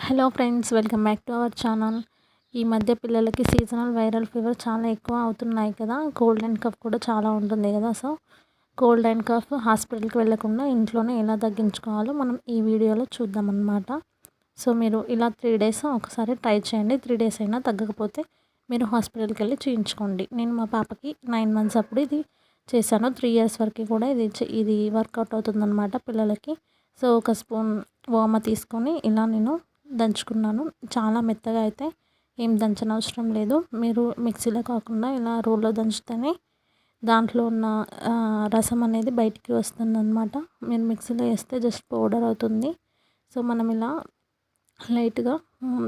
Hello friends, welcome back to our channel. ఈ మధ్య పిల్లలకి సీజనల్ వైరల్ ఫీవర్ చాలా ఎక్కువ అవుతున్నాయి కదా. కోల్డ్ అండ్ కఫ్ కూడా చాలా ఉంటుంది కదా. సో కోల్డ్ అండ్ కఫ్ హాస్పిటల్కి వెళ్ళకుండా ఇంట్లోనే ఎలా తగ్గించుకోవాలో మనం ఈ వీడియోలో చూద్దాం అన్నమాట. సో మీరు ఇలా 3 డేస్ ఒకసారి ట్రై చేయండి. 3 డేస్ అయినా తగ్గకపోతే మీరు హాస్పిటల్కి వెళ్ళి చూయించుకోండి. నేను మా పాపకి 9 మంత్స్ అప్పుడు ఇది చేశాను. 3 ఇయర్స్ వరకు కూడా ఇది వర్కౌట్ అవుతుందన్నమాట పిల్లలకి. సో ఒక స్పూన్ వామ తీసుకొని ఇలా నేను దంచుకున్నాను. చాలా మెత్తగా అయితే ఏం దంచనవసరం లేదు. మీరు మిక్సీలో కాకుండా ఇలా రోల్లో దంచితేనే దాంట్లో ఉన్న రసం అనేది బయటికి వస్తుందన్నమాట. మీరు మిక్సీలో వేస్తే జస్ట్ పౌడర్ అవుతుంది. సో మనం ఇలా లైట్గా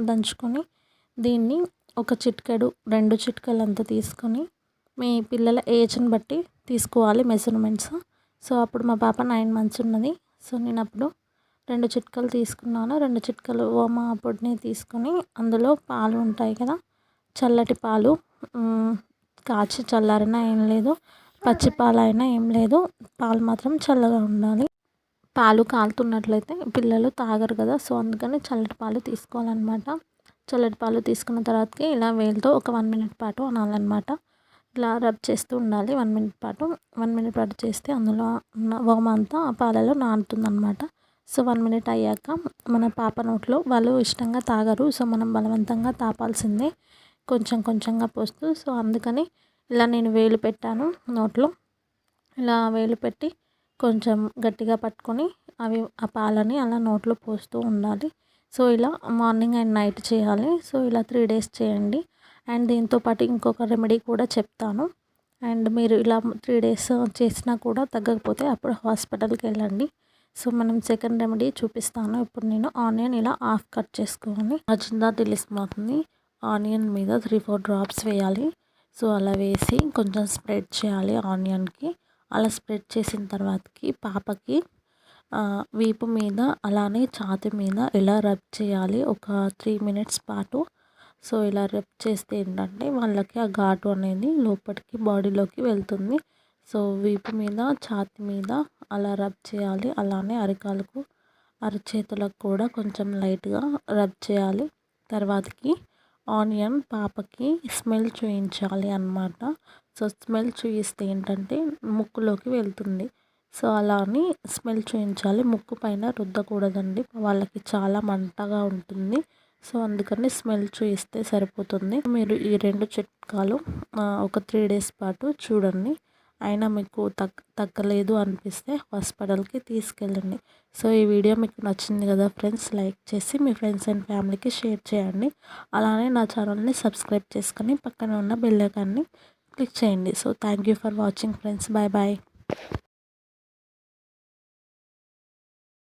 దంచుకొని దీన్ని ఒక చిటికెడు 2 చిటికెలు అంతా తీసుకొని మీ పిల్లల ఏజ్ని బట్టి తీసుకోవాలి మెజర్మెంట్స్. సో అప్పుడు మా పాప 9 మంత్స్ ఉన్నది. సో నేను అప్పుడు 2 చిటికలు తీసుకున్నాను. 2 చిటికలు ఓమ పొడిని తీసుకొని అందులో పాలు ఉంటాయి కదా, చల్లటి పాలు, కాచి చల్లారినా ఏం లేదు, పచ్చి పాలైనా ఏం లేదు, పాలు మాత్రం చల్లగా ఉండాలి. పాలు కాలుతున్నట్లయితే పిల్లలు తాగరు కదా. సో అందుకని చల్లటి పాలు తీసుకోవాలన్నమాట. చల్లటి పాలు తీసుకున్న తర్వాతకి ఇలా వేలుతో ఒక 1 మినిట్ పాటు అనాలన్నమాట. ఇలా రబ్ చేస్తూ ఉండాలి 1 మినిట్ పాటు. 1 మినిట్ పాటు చేస్తే అందులో ఉన్న ఓమ అంతా ఆ పాలలో నానుతుందన్నమాట. సో 1 మినిట్ అయ్యాక మన పాప నోట్లో, వాళ్ళు ఇష్టంగా తాగరు, సో మనం బలవంతంగా తాపాల్సిందే కొంచెం కొంచెంగా పోస్తూ. సో అందుకని ఇలా నేను వేలు పెట్టాను నోట్లో. ఇలా వేలు పెట్టి కొంచెం గట్టిగా పట్టుకొని ఆ పాలని అలా నోట్లో పోస్తూ ఉండాలి. సో ఇలా మార్నింగ్ అండ్ నైట్ చేయాలి. సో ఇలా 3 డేస్ చేయండి. అండ్ దీంతోపాటు ఇంకొక రెమెడీ కూడా చెప్తాను. అండ్ మీరు ఇలా 3 డేస్ చేసినా కూడా తగ్గకపోతే అప్పుడు హాస్పిటల్కి వెళ్ళండి. సో మనం సెకండ్ రెమెడీ చూపిస్తాను. ఇప్పుడు నేను ఆనియన్ ఇలా హాఫ్ కట్ చేసుకోవాలి. నచ్చిందా తెలిసిపోతుంది. ఆనియన్ మీద 3-4 డ్రాప్స్ వేయాలి. సో అలా వేసి కొంచెం స్ప్రెడ్ చేయాలి ఆనియన్కి. అలా స్ప్రెడ్ చేసిన తర్వాతకి పాపకి వీపు మీద అలానే ఛాతీ మీద ఇలా రబ్ చేయాలి ఒక 3 మినిట్స్ పాటు. సో ఇలా రబ్ చేస్తే ఏంటంటే వాళ్ళకి ఆ ఘాటు అనేది లోపలికి బాడీలోకి వెళ్తుంది. సో వీపు మీద, ఛాతీ మీద అలా రబ్ చేయాలి. అలానే అరికాలకు, అరచేతులకు కూడా కొంచెం లైట్గా రబ్ చేయాలి. తర్వాతకి ఆనియన్ పాపకి స్మెల్ చూయించాలి అన్నమాట. సో స్మెల్ చూయిస్తే ఏంటంటే ముక్కులోకి వెళ్తుంది. సో అలా అని స్మెల్ చూయించాలి. ముక్కు పైన రుద్దకూడదండి, వాళ్ళకి చాలా మంటగా ఉంటుంది. సో అందుకని స్మెల్ చూయిస్తే సరిపోతుంది. మీరు ఈ 2 చిట్కాలు ఒక 3 డేస్ పాటు చూడండి. అయినా మీకు తగ్గలేదు అనిపిస్తే హాస్పిటల్కి తీసుకెళ్ళండి. సో ఈ వీడియో మీకు నచ్చింది కదా ఫ్రెండ్స్, లైక్ చేసి మీ ఫ్రెండ్స్ అండ్ ఫ్యామిలీకి షేర్ చేయండి. అలానే నా ఛానల్ని సబ్స్క్రైబ్ చేసుకొని పక్కన ఉన్న బెల్ ఐకాన్ని క్లిక్ చేయండి. So thank you for watching friends. Bye bye.